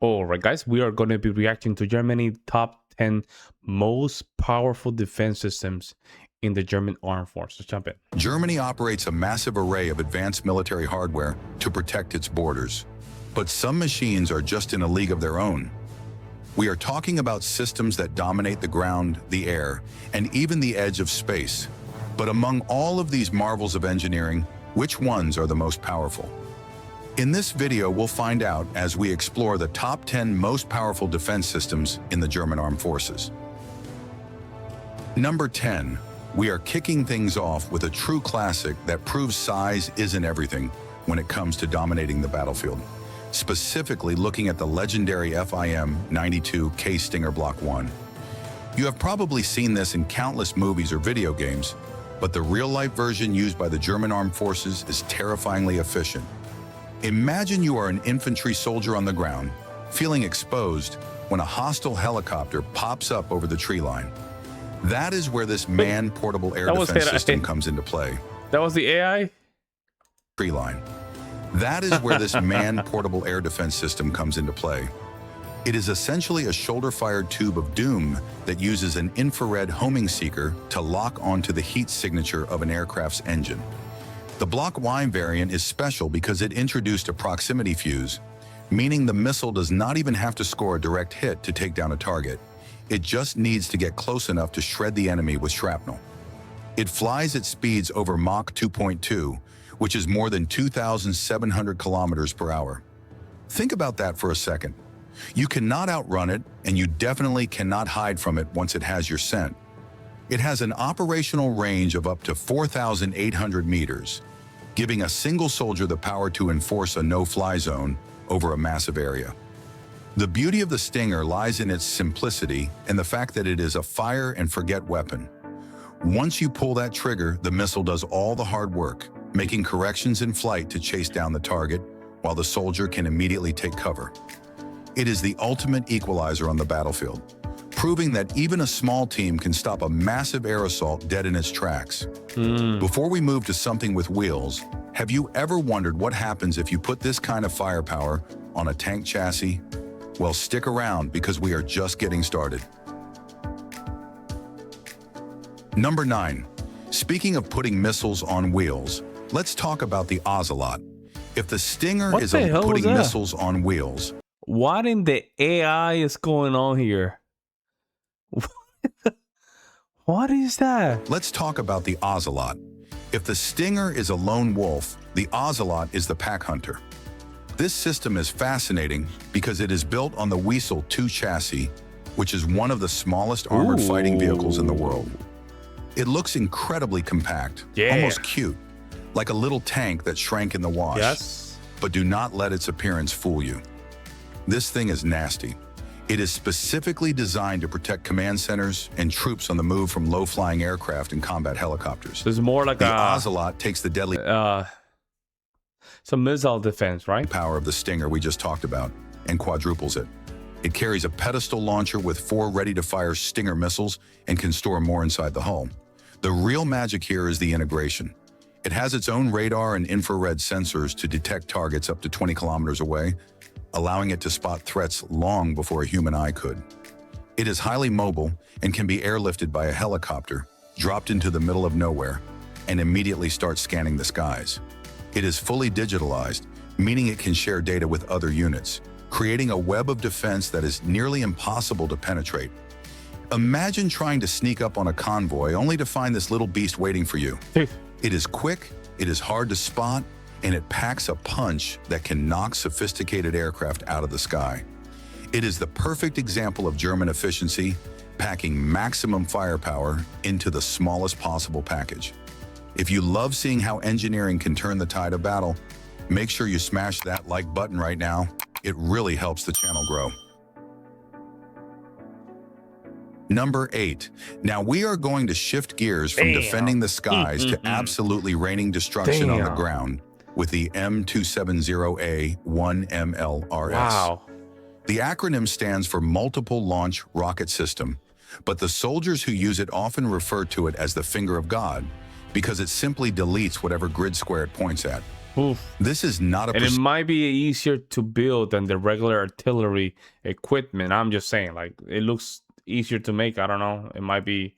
All right, guys, we are going to be reacting to Germany top 10 most powerful defense systems in the German armed forces. Jump in. Germany operates a massive array of advanced military hardware to protect its borders. But some machines are just in a league of their own. We are talking about systems that dominate the ground, the air, and even the edge of space. But among all of these marvels of engineering, which ones are the most powerful? In this video, we'll find out as we explore the top 10 most powerful defense systems in the German armed forces. Number 10, we are kicking things off with a true classic that proves size isn't everything when it comes to dominating the battlefield. Specifically looking at the legendary FIM-92 K-Stinger Block 1. You have probably seen this in countless movies or video games, but the real-life version used by the German armed forces is terrifyingly efficient. Imagine you are an infantry soldier on the ground, feeling exposed when a hostile helicopter pops up over the tree line. That is where this man-portable air defense system comes into play. That was the AI? Tree line. That is where this man-portable air defense system comes into play. It is essentially a shoulder-fired tube of doom that uses an infrared homing seeker to lock onto the heat signature of an aircraft's engine. The Block Y variant is special because it introduced a proximity fuse, meaning the missile does not even have to score a direct hit to take down a target. It just needs to get close enough to shred the enemy with shrapnel. It flies at speeds over Mach 2.2, which is more than 2,700 kilometers per hour. Think about that for a second. You cannot outrun it, and you definitely cannot hide from it once it has your scent. It has an operational range of up to 4,800 meters, giving a single soldier the power to enforce a no-fly zone over a massive area. The beauty of the Stinger lies in its simplicity and the fact that it is a fire-and-forget weapon. Once you pull that trigger, the missile does all the hard work, making corrections in flight to chase down the target, while the soldier can immediately take cover. It is the ultimate equalizer on the battlefield, proving that even a small team can stop a massive air assault dead in its tracks. Before we move to something with wheels, have you ever wondered what happens if you put this kind of firepower on a tank chassis? Well, stick around because we are just getting started. Number 9. Speaking of putting missiles on wheels, let's talk about the Ozelot. If the Stinger is putting missiles on wheels, what in the AI is going on here? What is that? Let's talk about the Ozelot. If the Stinger is a lone wolf, the Ozelot is the pack hunter. This system is fascinating because it is built on the Weasel 2 chassis, which is one of the smallest armored fighting vehicles in the world. It looks incredibly compact, almost cute, like a little tank that shrank in the wash. Yes. But do not let its appearance fool you. This thing is nasty. It is specifically designed to protect command centers and troops on the move from low-flying aircraft and combat helicopters. There's more like the Ozelot takes the deadly some missile defense, right? Power of the Stinger we just talked about and quadruples it. It carries a pedestal launcher with 4 ready-to-fire Stinger missiles and can store more inside the hull. The real magic here is the integration. It has its own radar and infrared sensors to detect targets up to 20 kilometers away, allowing it to spot threats long before a human eye could. It is highly mobile and can be airlifted by a helicopter, dropped into the middle of nowhere, and immediately start scanning the skies. It is fully digitalized, meaning it can share data with other units, creating a web of defense that is nearly impossible to penetrate. Imagine trying to sneak up on a convoy only to find this little beast waiting for you. It is quick, it is hard to spot, and it packs a punch that can knock sophisticated aircraft out of the sky. It is the perfect example of German efficiency, packing maximum firepower into the smallest possible package. If you love seeing how engineering can turn the tide of battle, make sure you smash that like button right now. It really helps the channel grow. Number 8. Now we are going to shift gears from defending the skies to absolutely raining destruction on the ground with the M270A1 MLRS. Wow. The acronym stands for Multiple Launch Rocket System, but the soldiers who use it often refer to it as the finger of God because it simply deletes whatever grid square it points at. Oof. This is not a And it might be easier to build than the regular artillery equipment. I'm just saying, like, it looks easier to make. I don't know. I might be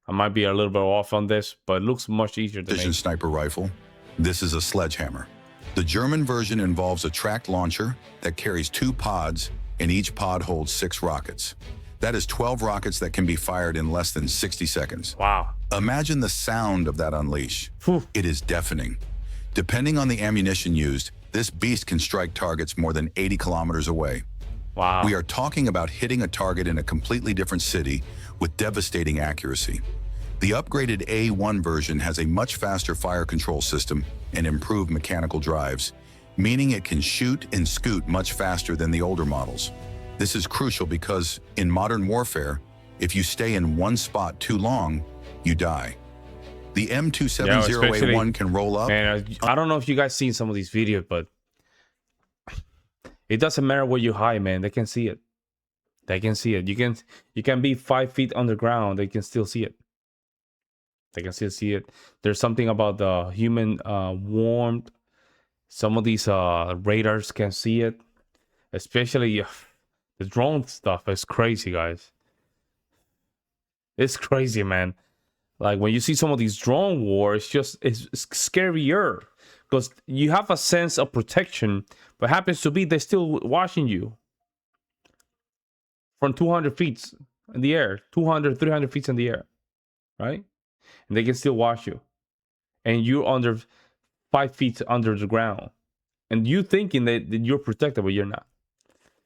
a little bit off on this, but it looks much easier to precision make. sniper rifle. This is a sledgehammer. The German version involves a tracked launcher that carries 2 pods, and each pod holds 6 rockets. That is 12 rockets that can be fired in less than 60 seconds. Wow. Imagine the sound of that unleash. Whew. It is deafening. Depending on the ammunition used, this beast can strike targets more than 80 kilometers away. Wow. We are talking about hitting a target in a completely different city with devastating accuracy. The upgraded A1 version has a much faster fire control system and improved mechanical drives, meaning it can shoot and scoot much faster than the older models. This is crucial because in modern warfare, if you stay in one spot too long, you die. The M270A1 can roll up. Man, I don't know if you guys seen some of these videos, but it doesn't matter where you hide, man. They can see it. They can see it. You can be 5 feet underground. They can still see it. They can still see it. There's something about the human warmth. Some of these radars can see it. Especially the drone stuff is crazy, guys. It's crazy, man. Like when you see some of these drone wars, it's scarier because you have a sense of protection, but happens to be they're still watching you from 200 feet in the air, 200, 300 feet in the air, right? And they can still watch you, and you're under 5 feet under the ground, and you thinking that you're protected, but you're not.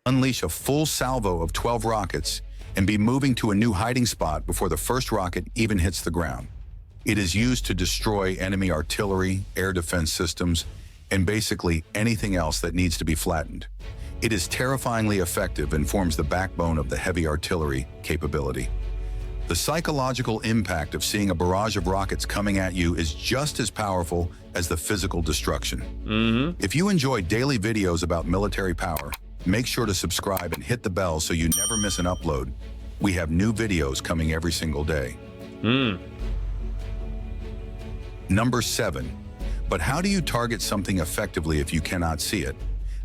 Unleash a full salvo of 12 rockets and be moving to a new hiding spot before the first rocket even hits the ground. It is used to destroy enemy artillery, air defense systems, and basically anything else that needs to be flattened. It is terrifyingly effective and forms the backbone of the heavy artillery capability. The psychological impact of seeing a barrage of rockets coming at you is just as powerful as the physical destruction. If you enjoy daily videos about military power, make sure to subscribe and hit the bell so you never miss an upload. We have new videos coming every single day. Number 7. But how do you target something effectively if you cannot see it?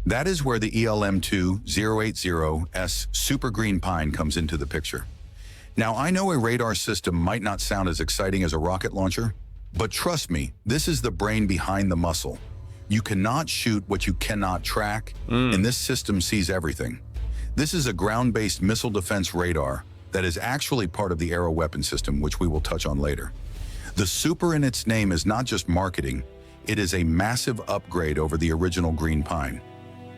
That is where the ELM-2-080S Super Green Pine comes into the picture. Now, I know a radar system might not sound as exciting as a rocket launcher, but trust me, this is the brain behind the muscle. You cannot shoot what you cannot track, and this system sees everything. This is a ground-based missile defense radar that is actually part of the Aero weapon system, which we will touch on later. The Super in its name is not just marketing, it is a massive upgrade over the original Green Pine.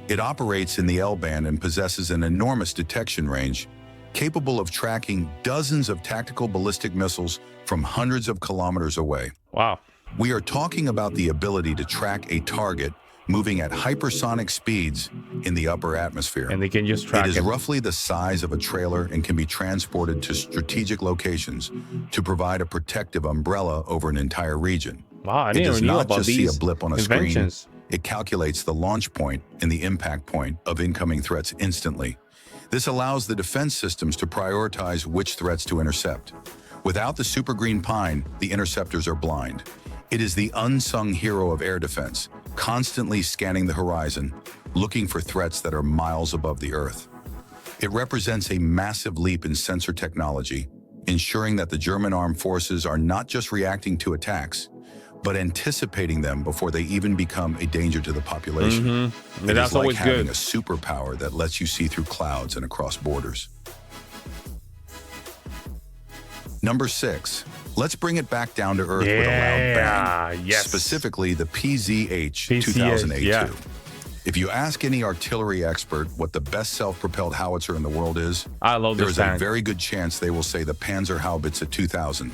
It operates in the L-band and possesses an enormous detection range, capable of tracking dozens of tactical ballistic missiles from hundreds of kilometers away. Wow. We are talking about the ability to track a target moving at hypersonic speeds in the upper atmosphere. And they can just track it. It is roughly the size of a trailer and can be transported to strategic locations to provide a protective umbrella over an entire region. Wow, I It didn't does even know not about just these see a blip on a inventions. screen. It calculates the launch point and the impact point of incoming threats instantly. This allows the defense systems to prioritize which threats to intercept. Without the Super Green Pine, the interceptors are blind. It is the unsung hero of air defense, constantly scanning the horizon, looking for threats that are miles above the Earth. It represents a massive leap in sensor technology, ensuring that the German armed forces are not just reacting to attacks, but anticipating them before they even become a danger to the population. It That's is like always having good. a superpower that lets you see through clouds and across borders. Number 6. Let's bring it back down to earth with a loud bang. Yes. Specifically, the PZH-2000A2. yeah. If you ask any artillery expert what the best self-propelled howitzer in the world is, I love there this is a tank. very good chance they will say the Panzerhaubitze 2000.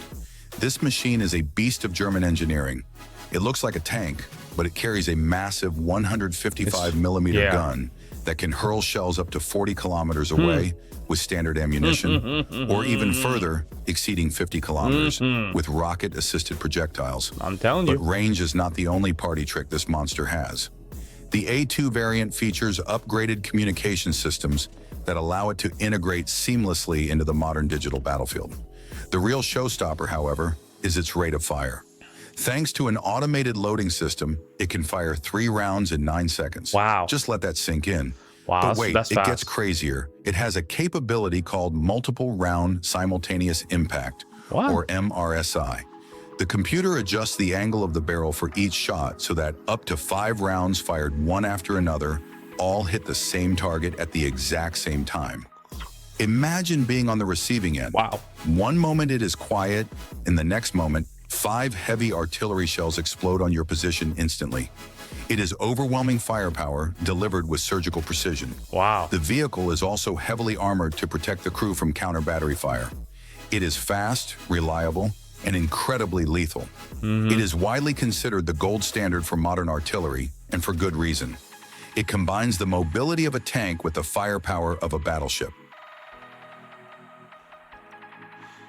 This machine is a beast of German engineering. It looks like a tank, but it carries a massive 155 millimeter gun that can hurl shells up to 40 kilometers away with standard ammunition, or even further, exceeding 50 kilometers with rocket-assisted projectiles. I'm telling you. But range is not the only party trick this monster has. The A2 variant features upgraded communication systems that allow it to integrate seamlessly into the modern digital battlefield. The real showstopper, however, is its rate of fire. Thanks to an automated loading system, it can fire 3 rounds in 9 seconds. Wow. Just let that sink in. Wow, But wait, that's it fast. gets crazier. It has a capability called multiple round simultaneous impact, What? or MRSI. The computer adjusts the angle of the barrel for each shot so that up to 5 rounds fired one after another all hit the same target at the exact same time. Imagine being on the receiving end. Wow. One moment it is quiet, and the next moment, 5 heavy artillery shells explode on your position instantly. It is overwhelming firepower delivered with surgical precision. Wow. The vehicle is also heavily armored to protect the crew from counter-battery fire. It is fast, reliable, and incredibly lethal. It is widely considered the gold standard for modern artillery, and for good reason. It combines the mobility of a tank with the firepower of a battleship.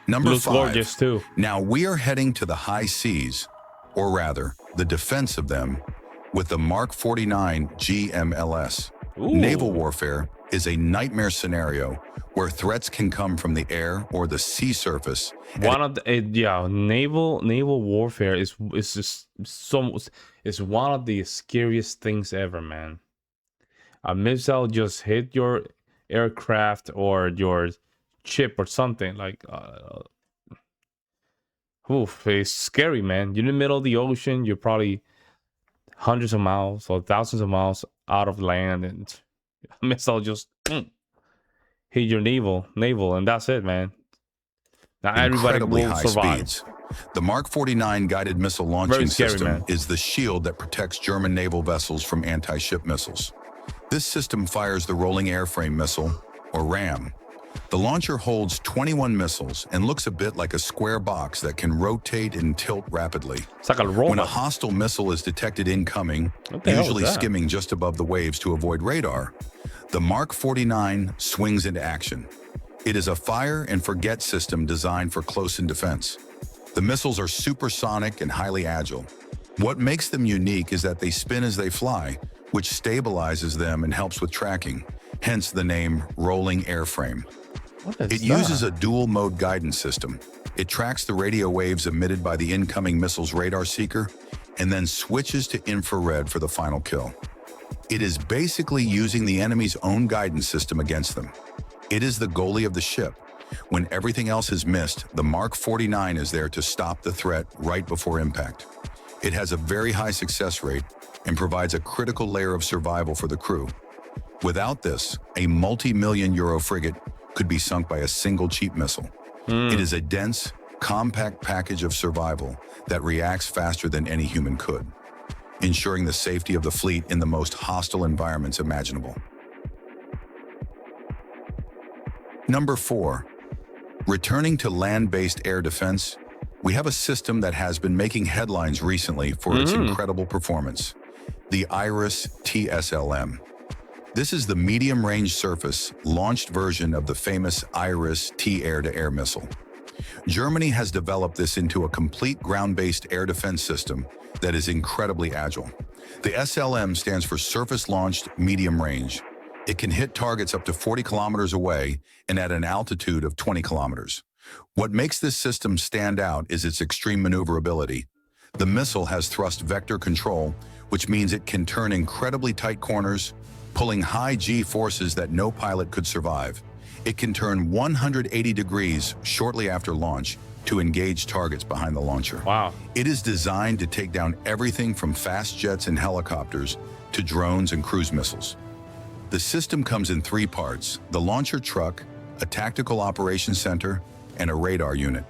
Number Looks 5. gorgeous too. Now we are heading to the high seas, or rather, the defense of them, with the Mark 49 GMLS. Ooh. Naval warfare is a nightmare scenario where threats can come from the air or the sea surface. One of the naval warfare is just it's one of the scariest things ever, man. A missile just hit your aircraft or your ship or something like oof, it's scary, man. You're in the middle of the ocean, you're probably hundreds of miles or thousands of miles out of land, and a missile just hit your naval, and that's it, man. Not everybody Incredibly will high survive. speeds. The Mark 49 guided missile launching Very scary, system man. is the shield that protects German naval vessels from anti-ship missiles. This system fires the rolling airframe missile, or RAM. The launcher holds 21 missiles and looks a bit like a square box that can rotate and tilt rapidly. It's like a robot. When a hostile missile is detected incoming, What the hell is usually that? skimming just above the waves to avoid radar, the Mark 49 swings into action. It is a fire and forget system designed for close-in defense. The missiles are supersonic and highly agile. What makes them unique is that they spin as they fly, which stabilizes them and helps with tracking, hence the name rolling airframe. What is It that? uses a dual-mode guidance system. It tracks the radio waves emitted by the incoming missile's radar seeker and then switches to infrared for the final kill. It is basically using the enemy's own guidance system against them. It is the goalie of the ship. When everything else is missed, the Mark 49 is there to stop the threat right before impact. It has a very high success rate and provides a critical layer of survival for the crew. Without this, a multi-million euro frigate could be sunk by a single cheap missile. It is a dense, compact package of survival that reacts faster than any human could, ensuring the safety of the fleet in the most hostile environments imaginable. Number 4. Returning to land-based air defense, we have a system that has been making headlines recently for its incredible performance, the IRIS TSLM. This is the medium-range surface, launched version of the famous IRIS T-air-to-air missile. Germany has developed this into a complete ground-based air defense system that is incredibly agile. The SLM stands for Surface-Launched Medium Range. It can hit targets up to 40 kilometers away and at an altitude of 20 kilometers. What makes this system stand out is its extreme maneuverability. The missile has thrust vector control, which means it can turn incredibly tight corners, pulling high G forces that no pilot could survive. It can turn 180 degrees shortly after launch to engage targets behind the launcher. Wow. It is designed to take down everything from fast jets and helicopters to drones and cruise missiles. The system comes in 3 parts: the launcher truck, a tactical operations center, and a radar unit.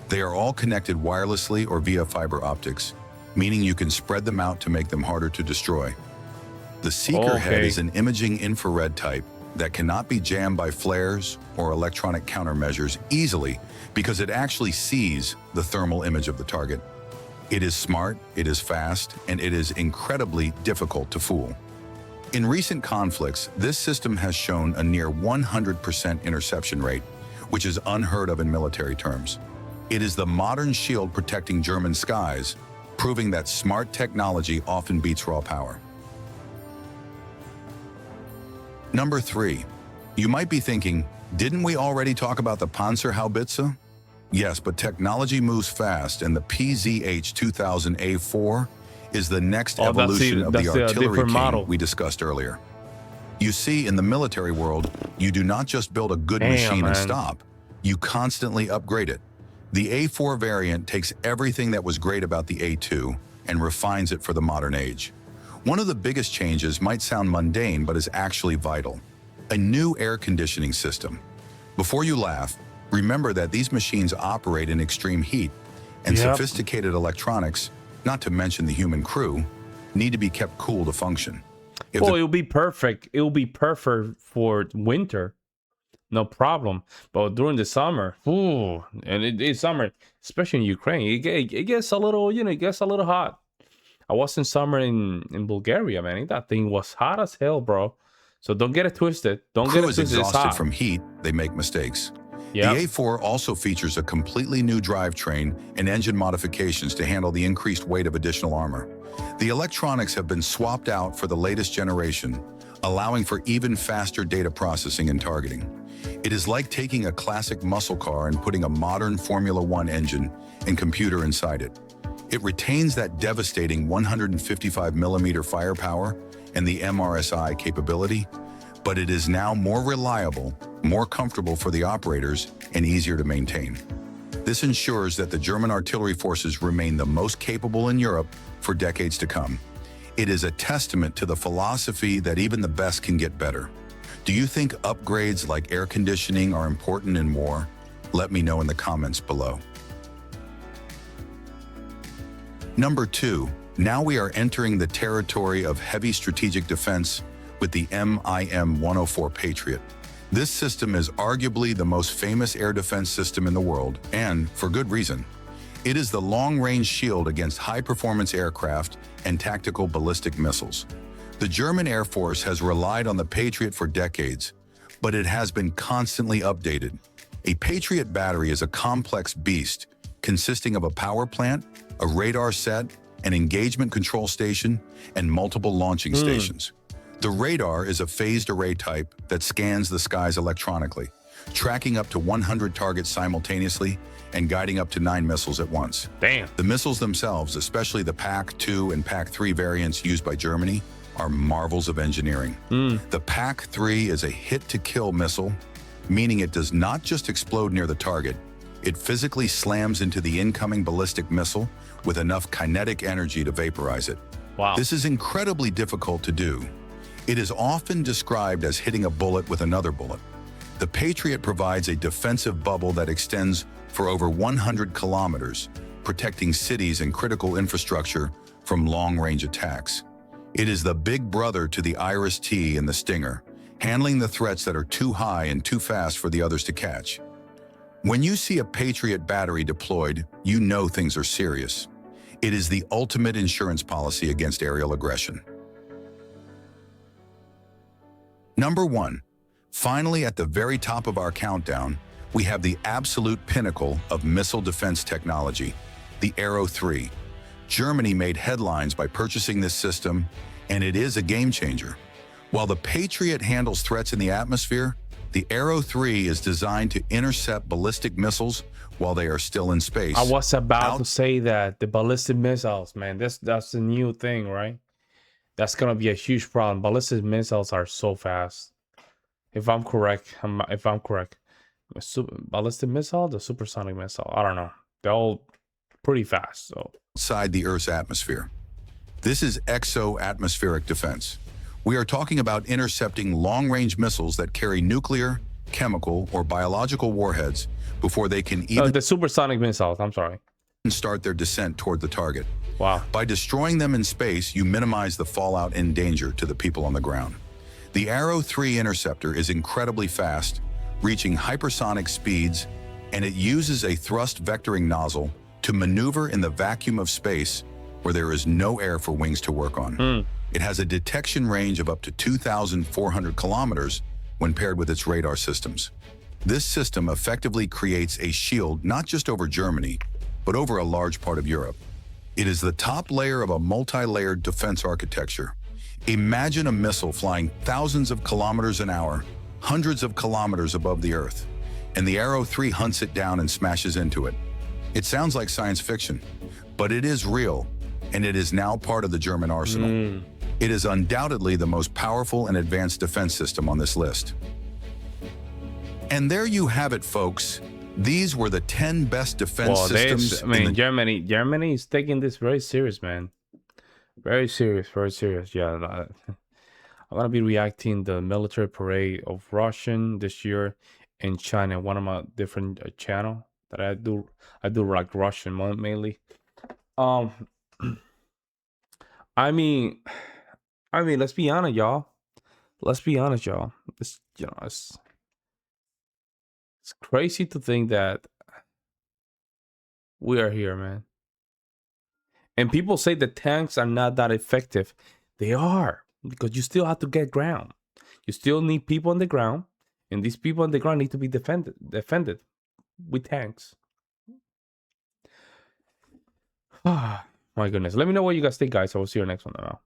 They are all connected wirelessly or via fiber optics, meaning you can spread them out to make them harder to destroy. The seeker head Okay. is an imaging infrared type that cannot be jammed by flares or electronic countermeasures easily because it actually sees the thermal image of the target. It is smart, it is fast, and it is incredibly difficult to fool. In recent conflicts, this system has shown a near 100% interception rate, which is unheard of in military terms. It is the modern shield protecting German skies, proving that smart technology often beats raw power. Number 3. You might be thinking, didn't we already talk about the Panzerhaubitze? Yes, but technology moves fast, and the PZH-2000A4 is the next evolution of the artillery king model we discussed earlier. You see, in the military world, you do not just build a good machine and stop. You constantly upgrade it. The A4 variant takes everything that was great about the A2 and refines it for the modern age. One of the biggest changes might sound mundane, but is actually vital. A new air conditioning system. Before you laugh, remember that these machines operate in extreme heat, and sophisticated electronics, not to mention the human crew, need to be kept cool to function. Well, it'll be perfect. It'll be perfect for winter. No problem. But during the summer, and it's summer, especially in Ukraine, it gets a little, it gets a little hot. I was in summer in Bulgaria, man. That thing was hot as hell, bro. So don't get it twisted. Don't get it twisted. Exhausted from heat, they make mistakes. Yep. The A4 also features a completely new drivetrain and engine modifications to handle the increased weight of additional armor. The electronics have been swapped out for the latest generation, allowing for even faster data processing and targeting. It is like taking a classic muscle car and putting a modern Formula One engine and computer inside it. It retains that devastating 155mm firepower and the MRSI capability, but it is now more reliable, more comfortable for the operators, and easier to maintain. This ensures that the German artillery forces remain the most capable in Europe for decades to come. It is a testament to the philosophy that even the best can get better. Do you think upgrades like air conditioning are important in war? Let me know in the comments below. Number 2, now we are entering the territory of heavy strategic defense with the MIM-104 Patriot. This system is arguably the most famous air defense system in the world, and for good reason. It is the long-range shield against high-performance aircraft and tactical ballistic missiles. The German Air Force has relied on the Patriot for decades, but it has been constantly updated. A Patriot battery is a complex beast consisting of a power plant, a radar set, an engagement control station, and multiple launching stations. The radar is a phased array type that scans the skies electronically, tracking up to 100 targets simultaneously and guiding up to 9 missiles at once. Damn. The missiles themselves, especially the PAC-2 and PAC-3 variants used by Germany, are marvels of engineering. The PAC-3 is a hit-to-kill missile, meaning it does not just explode near the target, it physically slams into the incoming ballistic missile with enough kinetic energy to vaporize it. Wow. This is incredibly difficult to do. It is often described as hitting a bullet with another bullet. The Patriot provides a defensive bubble that extends for over 100 kilometers, protecting cities and critical infrastructure from long-range attacks. It is the big brother to the Iris-T and the Stinger, handling the threats that are too high and too fast for the others to catch. When you see a Patriot battery deployed, you know things are serious. It is the ultimate insurance policy against aerial aggression. Number 1. Finally, at the very top of our countdown, we have the absolute pinnacle of missile defense technology, the Arrow 3. Germany made headlines by purchasing this system, and it is a game changer. While the Patriot handles threats in the atmosphere, the Arrow 3 is designed to intercept ballistic missiles while they are still in space. I was about to say that the ballistic missiles, man, that's the new thing, right? That's gonna be a huge problem. Ballistic missiles are so fast. If I'm correct, ballistic missile, the supersonic missile, I don't know. They're all pretty fast. So outside the Earth's atmosphere. This is exo-atmospheric defense. We are talking about intercepting long-range missiles that carry nuclear, chemical, or biological warheads before they can even the supersonic missiles, I'm sorry, start their descent toward the target. Wow. By destroying them in space, you minimize the fallout and danger to the people on the ground. The Arrow 3 interceptor is incredibly fast, reaching hypersonic speeds, and it uses a thrust vectoring nozzle to maneuver in the vacuum of space where there is no air for wings to work on. It has a detection range of up to 2,400 kilometers when paired with its radar systems. This system effectively creates a shield not just over Germany, but over a large part of Europe. It is the top layer of a multi-layered defense architecture. Imagine a missile flying thousands of kilometers an hour, hundreds of kilometers above the Earth. and the Arrow 3 hunts it down and smashes into it. It sounds like science fiction, but it is real, and it is now part of the German arsenal. It is undoubtedly the most powerful and advanced defense system on this list. And there you have it, folks. These were the 10 best defense systems. Germany is taking this very serious, man. Very serious, very serious. Yeah, I'm gonna be reacting the military parade of Russian this year in China. One of my different channel that I do like Russian mainly. I mean, let's be honest, y'all. It's crazy to think that we are here, man. And people say the tanks are not that effective. They are, because you still have to get ground. You still need people on the ground, and these people on the ground need to be defended with tanks. My goodness. Let me know what you guys think, guys. I will see you next one now.